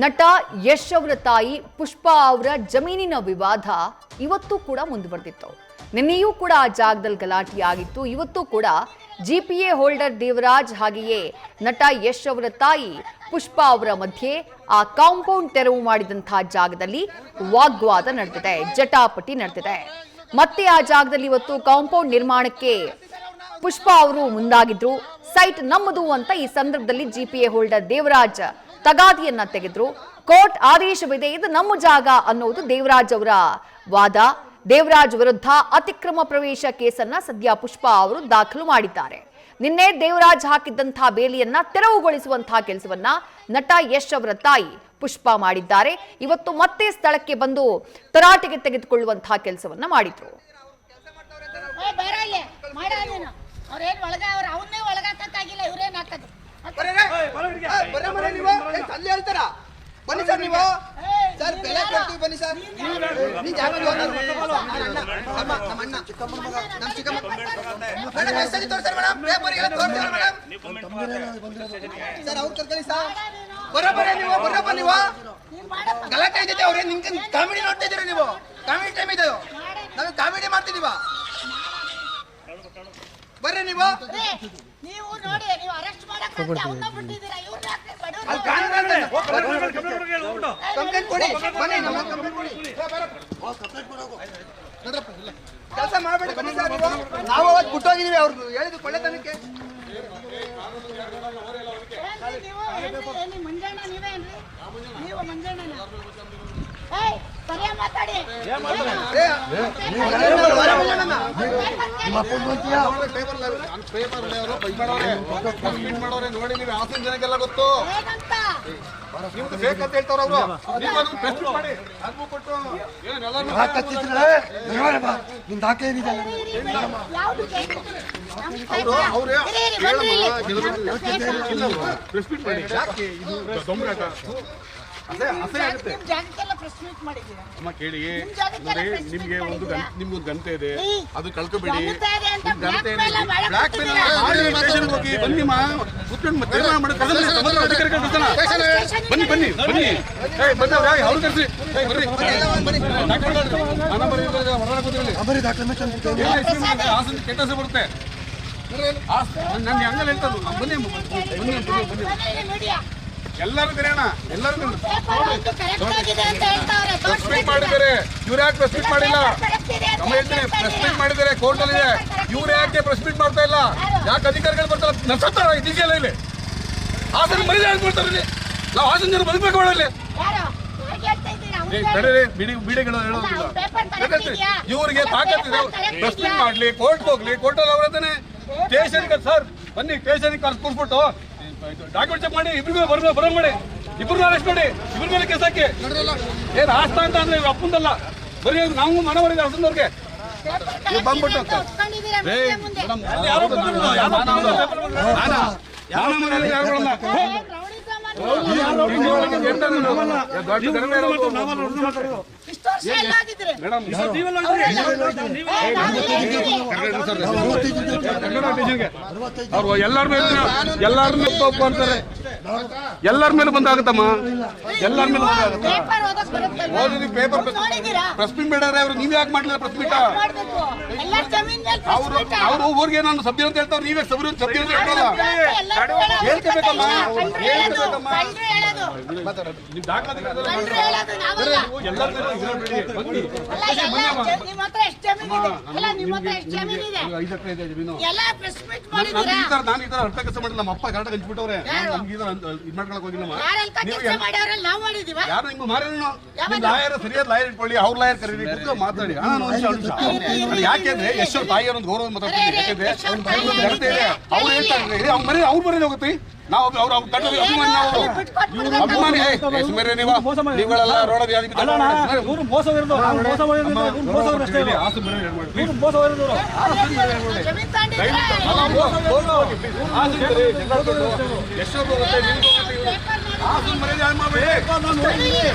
ನಟ ಯಶ್ ಅವರ ತಾಯಿ ಪುಷ್ಪಾ ಅವರ ಜಮೀನಿನ ವಿವಾದ ಇವತ್ತು ಕೂಡ ಮುಂದುವರೆದಿತ್ತು. ನಿನ್ನೆಯೂ ಕೂಡ ಆ ಜಾಗದಲ್ಲಿ ಗಲಾಟೆ ಆಗಿತ್ತು. ಇವತ್ತು ಕೂಡ ಜಿಪಿಎ ಹೋಲ್ಡರ್ ದೇವರಾಜ್ ಹಾಗೆಯೇ ನಟ ಯಶ್ ಅವರ ತಾಯಿ ಪುಷ್ಪಾ ಅವರ ಮಧ್ಯೆ ಆ ಕಾಂಪೌಂಡ್ ತೆರವು ಮಾಡಿದಂತಹ ಜಾಗದಲ್ಲಿ ವಾಗ್ವಾದ ನಡೆದಿದೆ, ಜಟಾಪಟಿ ನಡೆದಿದೆ. ಮತ್ತೆ ಆ ಜಾಗದಲ್ಲಿ ಇವತ್ತು ಕಾಂಪೌಂಡ್ ನಿರ್ಮಾಣಕ್ಕೆ ಪುಷ್ಪಾ ಅವರು ಮುಂದಾಗಿದ್ರು. ಸೈಟ್ ನಮ್ಮದು ಅಂತ ಈ ಸಂದರ್ಭದಲ್ಲಿ ಜಿಪಿಎ ಹೋಲ್ಡರ್ ದೇವರಾಜ್ ತಗಾದಿಯನ್ನ ತೆಗೆದ್ರು. ಕೋರ್ಟ್ ಆದೇಶವಿದೆ, ಇದು ನಮ್ಮ ಜಾಗ ಅನ್ನೋದು ದೇವರಾಜ್ ಅವರ ವಾದ. ದೇವರಾಜ್ ವಿರುದ್ಧ ಅತಿಕ್ರಮ ಪ್ರವೇಶ ಕೇಸನ್ನ ಸದ್ಯ ಪುಷ್ಪಾ ಅವರು ದಾಖಲು ಮಾಡಿದ್ದಾರೆ. ನಿನ್ನೆ ದೇವರಾಜ್ ಹಾಕಿದ್ದಂತಹ ಬೇಲಿಯನ್ನ ತೆರವುಗೊಳಿಸುವಂತಹ ಕೆಲಸವನ್ನ ನಟ ಯಶ್ ಅವರ ತಾಯಿ ಪುಷ್ಪಾ ಮಾಡಿದ್ದಾರೆ. ಇವತ್ತು ಮತ್ತೆ ಸ್ಥಳಕ್ಕೆ ಬಂದು ತರಾಟೆಗೆ ತೆಗೆದುಕೊಳ್ಳುವಂತಹ ಕೆಲಸವನ್ನ ಮಾಡಿದ್ರು. ಬನ್ನಿ ಸರ್, ನೀವು ಸರ್ ಬೆಲೆ ಕೊಡ್ತೀವಿ, ಬನ್ನಿ ಸರ್. ಸರ್ ಅವ್ರು ಕರ್ಕೊಳ್ಳಿ ಸರ್. ಬರೋಬ್ಬರ ನೀವು ಗಲಾಟೆ ಇದ್ದಿದ್ದೆ. ಅವ್ರೆ ನಿಮ್ಗೆ ಕಾಮಿಡಿ ನೋಡ್ತಾ ಇದ್ದೀರಾ ನೀವು? ಕಾಮಿಡಿ ಟೈಮ್ ಇದೆ, ನಾವು ಕಾಮಿಡಿ ಮಾಡ್ತಿದೀವ. ಬರ್ರಿ ನೀವು. ನೀವು ನೋಡಿ, ನೀವು ಅರೆಸ್ಟ್ ಮಾಡಕ್ಕೆ ಅವನ್ನ ಬಿಟ್ಟಿದ್ದೀರಾ. ಇವ್ರನ್ನ ಕಂಪ್ಲೇಂಟ್ ಕೊಡಿ, ಬನ್ನಿ ನಮ್ಮ ಕಂಪ್ಲೇಂಟ್ ಕೊಡಿ. ಕೆಲಸ ಮಾಡಬೇಡಿ, ಬನ್ನಿ ಸರ್. ನಾವು ಅವತ್ತು ಬಿಟ್ಟೋಗಿದೀವಿ, ಅವ್ರು ಹೇಳಿದ್ದು ಕೊಳ್ಳೆತನಕ್ಕೆ. ಮಂಜಣ್ಣ ನೀವೇನ್ರಿ? ನೀವು ಮಂಜಣ್ಣ ಸರಿಯಾಗಿ ಮಾತಾಡಿ. ನೋಡಿ, ನೀವು ಹಾಸನ ಜನಕ್ಕೆಲ್ಲ ಗೊತ್ತು. ನಿಮ್ದು ಫೇಕ್ ಅಂತ ಹೇಳ್ತಾರ ಅವರು. ಅಮ್ಮ ಕೇಳಿ, ನಿಮ್ಗೆ ನಿಮ್ಗೊಂದು ಗಂಟೆ ಇದೆ, ಅದು ಕಳ್ಕೊಬೇಡಿ. ಹೋಗಿ ಬನ್ನಿ ಕುತ್ಕೊಂಡು ಬನ್ನಿ ಬನ್ನಿ ಬನ್ನಿ ಅವ್ರು ಕರ್ಸಿ ಹಾಸನ ಕೆಟ್ಟ ಹೆಸರು ಬರುತ್ತೆ. ನಾನು ಹಂಗಲ್ಲ ಹೇಳ್ತದ್ದು. ಬನ್ನಿ ಬನ್ನಿ ಬನ್ನಿ ಎಲ್ಲರೂ ಕರೆಯೋಣ. ಎಲ್ಲರೂ ಪ್ರೆಸ್ ಮೀಟ್ ಮಾಡಿದ್ದಾರೆ. ಇವ್ರು ಯಾಕೆ ಪ್ರೆಸ್ ಮೀಟ್ ಮಾಡಿಲ್ಲ? ಪ್ರೆಸ್ ಮೀಟ್ ಮಾಡಿದ್ದಾರೆ, ಕೋರ್ಟ್ ಅಲ್ಲಿ ಇದೆ. ಇವ್ರು ಯಾಕೆ ಪ್ರೆಸ್ ಮೀಟ್ ಮಾಡ್ತಾ ಇಲ್ಲ? ಯಾಕೆ ಅಧಿಕಾರಿಗಳು ಬರ್ತಾರ? ನಡ್ಸತ್ತಾರ ಇದೆಯಲ್ಲ ಇಲ್ಲಿ. ಹಾಸನ ಮರ್ಯಾದೆ ಹೇಳ್ಕೊಡ್ತಾರೆ ಇಲ್ಲಿ. ನಾವು ಹಾಸನ ಜನ ಬದುಕಬೇಕು ಇಲ್ಲಿ. ಬಿಡಿಗಳು ಹೇಳೋದಿಲ್ಲ. ಇವ್ರಿಗೆ ತಾಕತ್ತಿದೆ, ಪ್ರೆಸ್ ಮೀಟ್ ಮಾಡ್ಲಿ, ಕೋರ್ಟ್ ಹೋಗ್ಲಿ. ಕೋರ್ಟಲ್ಲಿ ಅವ್ರತಾನೆ ಸ್ಟೇಷನ್ಗೆ ಸರ್ ಬನ್ನಿ, ಸ್ಟೇಷನ್ಗೆ ಕರ್ಸ್ಕೊಟ್ಬಿಟ್ಟು ಡಾಕ್ಯುಮೆಂಟ್ ಚೆಕ್ ಮಾಡಿ ಇಬ್ರಿಗೂ ಬರೋ ಮಾಡಿ, ಇಬ್ರು ಅರೆಸ್ಟ್ ಮಾಡಿ, ಇಬ್ರ ಮೇಲೆ ಕೇಸ್ ಹಾಕಿ. ಏನ್ ಆಸ್ತಾ ಅಂತ ಅಂದ್ರೆ ಇವ್ರು ಅಪ್ಪಂದಲ್ಲ, ಬರೀ ನಾವು ಮನವರಿಗೆ ಹಾಸನದವ್ರಿಗೆ ಬಂದ್ಬಿಟ್ಟು ಅವ್ರು ಎಲ್ಲರ ಮೇಲೆ ಬಂದಾಗತ್ತಮ್ಮ. ಎಲ್ಲರ ಮೇಲೆ ಓದಿದ್ವಿ ಪೇಪರ್ ಪ್ರೆಸ್ ಮೀಟ್ ಬೇಡ್ರೆ ಅವ್ರು. ನೀವ್ ಯಾಕೆ ಮಾಡ್ಲಿಲ್ಲ ಪ್ರೆಸ್ ಮೀಟ್? ಅವ್ರು ಊರಿಗೆ ನಾನು ಸಭ್ಯ ಅಂತ ಹೇಳ್ತಾವ್ರು, ನೀವೇ ಸಭ್ಯ ಅಂತ ಹೇಳ್ತಾರಲ್ಲ. ಹೇಳ್ಕೋಬೇಕಮ್ಮ, ಹೇಳ್ಕೋಬೇಕಮ್ಮ. ನಾನು ಈ ತರ ಅರ್ಥ ಕೆಲಸ ಮಾಡಿಲ್ಲ. ನಮ್ಮ ಅಪ್ಪ ಕರೆಕ್ಟ್ ಹಂಚ್ಬಿಟ್ಟವ್ರೆ. ನಮ್ಗೆ ಇದ್ ಮಾಡ್ಕೊಳಕ್ ಹೋಗಿಲ್ಲಮ್ಮ. ಯಾರು ನಿಮ್ಗೆ ಮಾರೇನು? ನಿಮ್ ಲಾಯರ್ ಸರಿಯಾದ ಲಾಯರ್ ಇಟ್ಕೊಳ್ಳಿ, ಅವ್ರ ಲಾಯರ್ ಕರೀರಿ, ಮಾತಾಡಿ. ಯಾಕೆಂದ್ರೆ ಎಷ್ಟು ತಾಯಿಯವ್ರ ಒಂದು ಗೌರವ ಮಾತಾಡ್ತೀನಿ. ಯಾಕೆಂದ್ರೆ ಅವ್ರು ಹೇಳ್ತಾರೆ ಅವ್ರ ಮನೆ ಅವ್ರ ಮನೇಲಿ ಹೋಗುತ್ತೆ. ನಾವು ಅವ್ರ ಅಭಿಮಾನಿ, ನಾವು ಅಭಿಮಾನಿ. ನೀವುಗಳೆಲ್ಲ ರೋಡ್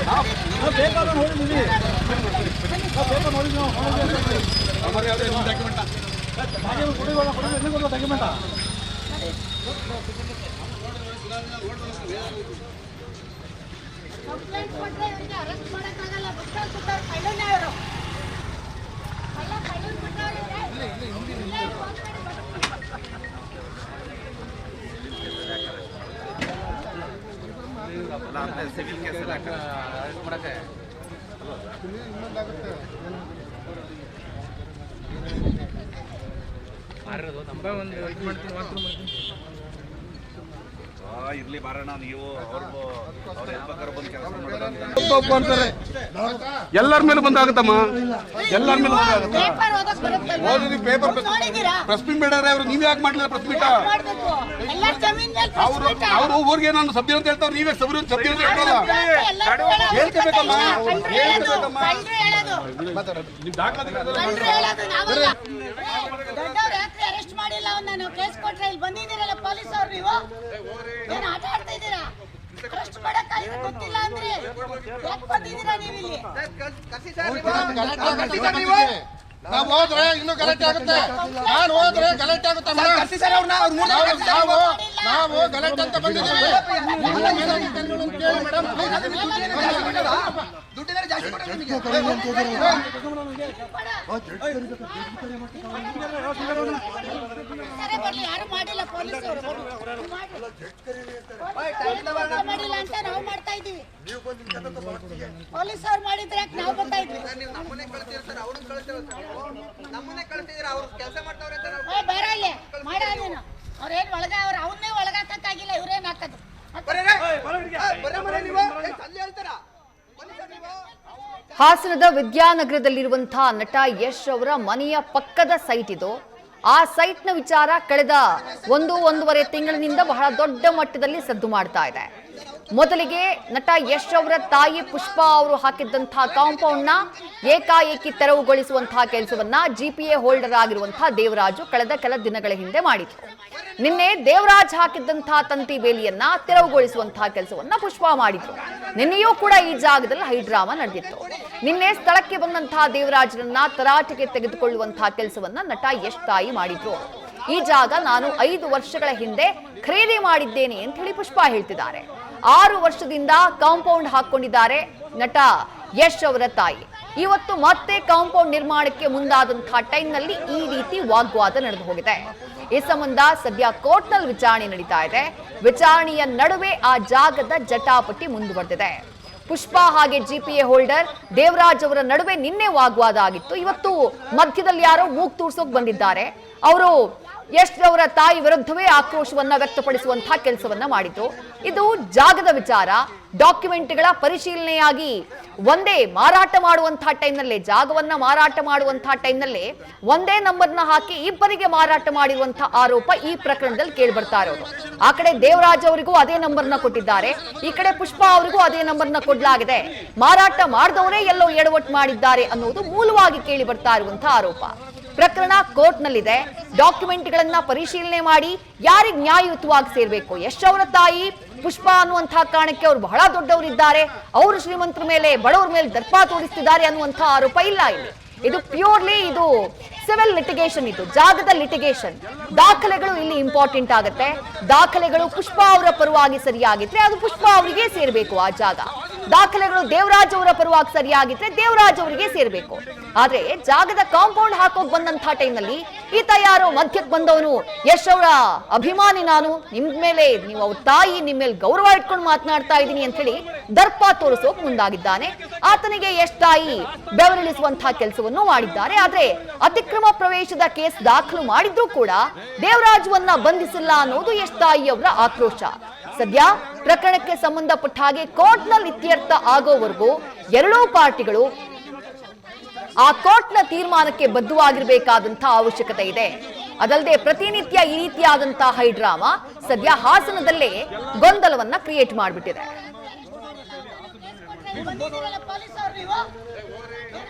ಕಂಪ್ಲೇಂಟ್ ಕೊಟ್ರೆ ಇವರಿಗೆ ಅರೆಸ್ಟ್ ಮಾಡಕ್ಕಾಗಲ್ಲ. ಬಿಟ್ಟವ್ರು ಕಳ್ಳನೇ ಅವರು. ಕಳ್ಳನ್ ಬಿಟ್ಟವ್ರಿಗೆ ಸಿವಿಲ್ ಕೇಸ್ ಎಲ್ಲ ಮಾಡಕ್ಕೆ ಇರ್ಲಿ ಬಾರಣ ನೀವು ಅವ್ರ ಹೆಲ್ಪಕ್ಕಾರ ಬಂದು ಕೆಲಸ ಅಂತಾರೆ ಎಲ್ಲರ ಮೇಲೆ ಬಂದಾಗುತ್ತಮ್ಮ, ಎಲ್ಲರ ಮೇಲೆ ಬಂದಾಗುತ್ತೆ. ಪೇಪರ್ ಓದಕ್ ಬರುತ್ತಲ್ವಾ? ಓದಿ ಪೇಪರ್ ನೋಡಿದ್ದೀರಾ? ಪ್ರೆಸ್ ಮೀಟ್ ಬೇಡ ಅವ್ರು, ನೀವ್ ಯಾಕೆ ಮಾಡ್ಲಿಲ್ಲ ಪ್ರೆಸ್ ಮೀಟ್? ಮಾಡ್ಬೇಕು. ಎಲ್ಲ ಜಮೀನ್ ಮೇಲೆ press ಅವರು meet. ಅವರು ಊರಿಗೆ ನಾನು ಸಬ್ಜಿ ಅಂತ ಹೇಳ್ತಾವ್ರು, ನೀವೇ ಸಬ್ಜಿ ಅಂತ ಹೇಳ್ತಾರಲ್ಲ. ಎಲ್ಲರೂ ಹೇಳ್ಕೋಬೇಕಮ್ಮ, ಕಳ್ರು ಹೇಳ್ಕೋಬೇಕಮ್ಮ. ಹೇಳೋದು. ನಿಮ್ ದಾಖಲಾತಿ ಕಳ್ರು ಹೇಳೋದು ನಾವಲ್ಲ. ದೊಡ್ಡವ್ರು ಯಾಕೆ ಅರೆಸ್ಟ್ ಮಾಡಿಲ್ಲ ಅವನ್ನ? ಕೇಸ್ ಕೊಟ್ರೆ ಇಲ್ಲಿ ಬಂದಿದ್ದೀರಲ್ಲ ಪೊಲೀಸ್ ಅವ್ರು, ನೀವು ಏನ್ ಆಟ ಆಡ್ತಾ ಇದ್ದೀರಾ? ಅರೆಸ್ಟ್ ಮಾಡಕ್ಕಾಗಿ ಗೊತ್ತಿಲ್ಲ ಅಂದ್ರೆ ಯಾಕೆ ಬಂದಿದ್ದೀರಾ ನೀವು ಇಲ್ಲಿ? ನಾವು ಹೋದ್ರೆ ಇನ್ನೂ ಗಲಾಟೆ ಆಗುತ್ತೆ. ನಾನು ಹೋದ್ರೆ ಗಲಾಟೆ ಆಗುತ್ತೆ. ನಾವು ಗಲಾಟೆ ಅಂತ ಬಂದಿದ್ದೀವಿ. ದುಡ್ಡಿದ್ರೆ ಜಾಸ್ತಿ ಕೊಡ್ತಾರೆ ನಿಮಗೆ. ಸರಿ ಬರ್ಲಿ, ಯಾರು ಮಾಡಿಲ್ಲ ಪೊಲೀಸ್ ಅವರು. ಮಾಡಿಲ್ಲ ಅಂತ ನಾವು ಮಾಡ್ತಾ ಇದೀವಿ. ಪೊಲೀಸ್ ಅವ್ರು ಮಾಡಿದ್ರೆ ಯಾಕೆ ನಾವು ಬರ್ತಾ ಇದ್ವಿ? ನೀವು ನಮ್ಮನೆ ಕಳ್ತೀರ ಸರ್, ಅವ್ರನ್ನ ಕಳ್ತೀರ, ನಮ್ಮನೆ ಕಳ್ತಿದ್ದೀರ, ಅವ್ರು ಕೆಲಸ ಮಾಡ್ತಾವ್ರೆ ಅಂತ ನಾವು. ಬರ ಇಲ್ಲಿ ಮಾಡೋದೇನು? ಅವ್ರೇನ್ ಒಳಗ ಅವ್ರು ಅವನ್ನೇ ಒಳಗಾಕಿಲ್ಲ, ಇವ್ರೇನ್ ಹಾಕೋದು? ಹಾಸನದ ವಿದ್ಯಾನಗರದಲ್ಲಿರುವಂತಹ ನಟ ಯಶ್ ಅವರ ಮನೆಯ ಪಕ್ಕದ ಸೈಟ್ ಇದು. ಆ ಸೈಟ್ನ ವಿಚಾರ ಕಳೆದ ಒಂದೂವರೆ ತಿಂಗಳಿನಿಂದ ಬಹಳ ದೊಡ್ಡ ಮಟ್ಟದಲ್ಲಿ ಸದ್ದು ಮಾಡ್ತಾ ಇದೆ. ಮೊದಲಿಗೆ ನಟ ಯಶ್ ಅವರ ತಾಯಿ ಪುಷ್ಪಾ ಅವರು ಹಾಕಿದ್ದಂತಹ ಕಾಂಪೌಂಡ್ ನ ಏಕಾಏಕಿ ತೆರವುಗೊಳಿಸುವಂತಹ ಕೆಲಸವನ್ನ ಜಿಪಿಎ ಹೋಲ್ಡರ್ ಆಗಿರುವಂತಹ ದೇವರಾಜು ಕಳೆದ ಕೆಲ ದಿನಗಳ ಹಿಂದೆ ಮಾಡಿದ್ರು. ನಿನ್ನೆ ದೇವರಾಜ್ ಹಾಕಿದ್ದಂತಹ ತಂತಿ ಬೇಲಿಯನ್ನ ತೆರವುಗೊಳಿಸುವಂತಹ ಕೆಲಸವನ್ನ ಪುಷ್ಪಾ ಮಾಡಿದ್ರು. ನಿನ್ನೆಯೂ ಕೂಡ ಈ ಜಾಗದಲ್ಲಿ ಹೈಡ್ರಾಮಾ ನಡೆದಿತ್ತು. ನಿನ್ನೆ ಸ್ಥಳಕ್ಕೆ ಬಂದಂತಹ ದೇವರಾಜ್ರನ್ನ ತರಾಟೆಗೆ ತೆಗೆದುಕೊಳ್ಳುವಂತಹ ಕೆಲಸವನ್ನ ನಟ ಯಶ್ ತಾಯಿ ಮಾಡಿದ್ರು. ಈ ಜಾಗ ನಾನು 5 ವರ್ಷಗಳ ಹಿಂದೆ ಖರೀದಿ ಮಾಡಿದ್ದೇನೆ ಅಂತ ಹೇಳಿ ಪುಷ್ಪಾ ಹೇಳ್ತಿದ್ದಾರೆ. 6 ವರ್ಷದಿಂದ ಕಾಂಪೌಂಡ್ ಹಾಕೊಂಡಿದ್ದಾರೆ ನಟ ಯಶ್ ಅವರ ತಾಯಿ. ಇವತ್ತು ಮತ್ತೆ ಕಾಂಪೌಂಡ್ ನಿರ್ಮಾಣಕ್ಕೆ ಮುಂದಾದಂತಹ ಟೈಮ್ನಲ್ಲಿ ಈ ರೀತಿ ವಾಗ್ವಾದ ನಡೆದು ಹೋಗಿದೆ. ಈ ಸಂಬಂಧ ಸದ್ಯ ಕೋರ್ಟ್ನಲ್ಲಿ ವಿಚಾರಣೆ ನಡೀತಾ ಇದೆ. ವಿಚಾರಣೆಯ ನಡುವೆ ಆ ಜಾಗದ ಜಟಾಪಟಿ ಮುಂದುವರೆದಿದೆ. ಪುಷ್ಪಾ ಹಾಗೆ ಜಿಪಿಎ ಹೋಲ್ಡರ್ ದೇವರಾಜ್ ಅವರ ನಡುವೆ ನಿನ್ನೆ ವಾಗ್ವಾದ ಆಗಿತ್ತು. ಇವತ್ತು ಮಧ್ಯದಲ್ಲಿ ಯಾರೋ ಮೂಗ್ ತೂರ್ಸೋಕ್ ಬಂದಿದ್ದಾರೆ. ಅವರು ಯಶ್ ಅವರ ತಾಯಿ ವಿರುದ್ಧವೇ ಆಕ್ರೋಶವನ್ನ ವ್ಯಕ್ತಪಡಿಸುವಂತಹ ಕೆಲಸವನ್ನ ಮಾಡಿದ್ರು. ಇದು ಜಾಗದ ವಿಚಾರ. ಡಾಕ್ಯುಮೆಂಟ್ಗಳ ಪರಿಶೀಲನೆಯಾಗಿ ಒಂದೇ ಮಾರಾಟ ಮಾಡುವಂತಹ ಟೈಮ್ನಲ್ಲೇ, ಜಾಗವನ್ನ ಮಾರಾಟ ಮಾಡುವಂತಹ ಟೈಮ್ನಲ್ಲೇ ಒಂದೇ ನಂಬರ್ನ ಹಾಕಿ ಇಬ್ಬರಿಗೆ ಮಾರಾಟ ಮಾಡಿರುವಂತಹ ಆರೋಪ ಈ ಪ್ರಕರಣದಲ್ಲಿ ಕೇಳಿ ಬರ್ತಾ ಇರೋದು. ಆ ಕಡೆ ದೇವರಾಜ್ ಅವರಿಗೂ ಅದೇ ನಂಬರ್ನ ಕೊಟ್ಟಿದ್ದಾರೆ, ಈ ಕಡೆ ಪುಷ್ಪಾ ಅವರಿಗೂ ಅದೇ ನಂಬರ್ನ ಕೊಡಲಾಗಿದೆ. ಮಾರಾಟ ಮಾಡಿದವರೇ ಎಲ್ಲೋ ಎಡವಟ್ಟು ಮಾಡಿದ್ದಾರೆ ಅನ್ನೋದು ಮೂಲವಾಗಿ ಕೇಳಿ ಬರ್ತಾ ಇರುವಂತಹ ಆರೋಪ. ಪ್ರಕರಣ ಕೋರ್ಟ್ನಲ್ಲಿದೆ. ಡಾಕ್ಯುಮೆಂಟ್ಗಳನ್ನ ಪರಿಶೀಲನೆ ಮಾಡಿ ಯಾರಿಗೆ ನ್ಯಾಯಯುತವಾಗಿ ಸೇರ್ಬೇಕು. ಯಶ್ ಅವರ ತಾಯಿ ಪುಷ್ಪಾ ಅನ್ನುವಂತಹ ಕಾರಣಕ್ಕೆ ಅವರು ಬಹಳ ದೊಡ್ಡವರಿದ್ದಾರೆ, ಅವರು ಶ್ರೀಮಂತರ ಮೇಲೆ ಬಡವರ ಮೇಲೆ ದರ್ಪ ತೋರಿಸ್ತಿದ್ದಾರೆ ಅನ್ನುವಂತಹ ಆರೋಪ ಇಲ್ಲ ಇಲ್ಲಿ. ಇದು ಪ್ಯೂರ್ಲಿ ಇದು ಸಿವಿಲ್ ಲಿಟಿಗೇಷನ್, ಇದು ಜಾಗದ ಲಿಟಿಗೇಷನ್. ದಾಖಲೆಗಳು ಇಲ್ಲಿ ಇಂಪಾರ್ಟೆಂಟ್ ಆಗುತ್ತೆ. ದಾಖಲೆಗಳು ಪುಷ್ಪಾ ಅವರ ಪರವಾಗಿ ಸರಿಯಾಗಿದ್ರೆ ಅದು ಪುಷ್ಪಾ ಅವರಿಗೆ ಸೇರ್ಬೇಕು ಆ ಜಾಗ. ದಾಖಲೆಗಳು ದೇವರಾಜ್ ಅವರ ಪರವಾಗಿ ಸರಿಯಾಗಿದ್ರೆ ದೇವರಾಜ್ ಅವರಿಗೆ ಸೇರ್ಬೇಕು. ಆದ್ರೆ ಜಾಗದ ಕಾಂಪೌಂಡ್ ಹಾಕೋಕ್ ಬಂದಂತಹ ಟೈಮ್ನಲ್ಲಿ ಈತ ಯಾರೋ ಮಧ್ಯಕ್ಕೆ ಬಂದವನು, ಯಶ್ ಅವರ ಅಭಿಮಾನಿ ನಾನು, ನಿಮ್ ಮೇಲೆ, ನೀವು ಅವ್ರ ತಾಯಿ, ನಿಮ್ಮ ಮೇಲೆ ಗೌರವ ಇಟ್ಕೊಂಡು ಮಾತನಾಡ್ತಾ ಇದ್ದೀನಿ ಅಂತ ಹೇಳಿ ದರ್ಪ ತೋರಿಸೋಕ್ ಮುಂದಾಗಿದ್ದಾನೆ. ಆತನಿಗೆ ಯಶ್ ತಾಯಿ ಬೆವರಿಳಿಸುವಂತಹ ಕೆಲಸವನ್ನು ಮಾಡಿದ್ದಾರೆ. ಆದ್ರೆ ಅತಿಕ್ರಮ ಪ್ರವೇಶದ ಕೇಸ್ ದಾಖಲು ಮಾಡಿದ್ರೂ ಕೂಡ ದೇವರಾಜುವನ್ನ ಬಂಧಿಸಿಲ್ಲ ಅನ್ನೋದು ಯಶ್ ತಾಯಿ ಅವರ ಆಕ್ರೋಶ. ಸದ್ಯ ಪ್ರಕರಣಕ್ಕೆ ಸಂಬಂಧಪಟ್ಟ ಹಾಗೆ ಕೋರ್ಟ್ನಲ್ಲಿ ಇತ್ಯರ್ಥ ಆಗೋವರೆಗೂ ಎರಡೂ ಪಾರ್ಟಿಗಳು ಆ ಕೋರ್ಟ್ನ ತೀರ್ಮಾನಕ್ಕೆ ಬದ್ಧವಾಗಿರಬೇಕಾದಂತಹ ಅವಶ್ಯಕತೆ ಇದೆ. ಅದಲ್ಲದೆ ಪ್ರತಿನಿತ್ಯ ಈ ರೀತಿಯಾದಂತಹ ಹೈಡ್ರಾಮಾ ಸದ್ಯ ಹಾಸನದಲ್ಲೇ ಗೊಂದಲವನ್ನ ಕ್ರಿಯೇಟ್ ಮಾಡಿಬಿಟ್ಟಿದೆ. ಬಂದಿದ್ದೀರಲ್ಲ ಪೊಲೀಸ್ ಅವ್ರು, ನೀವು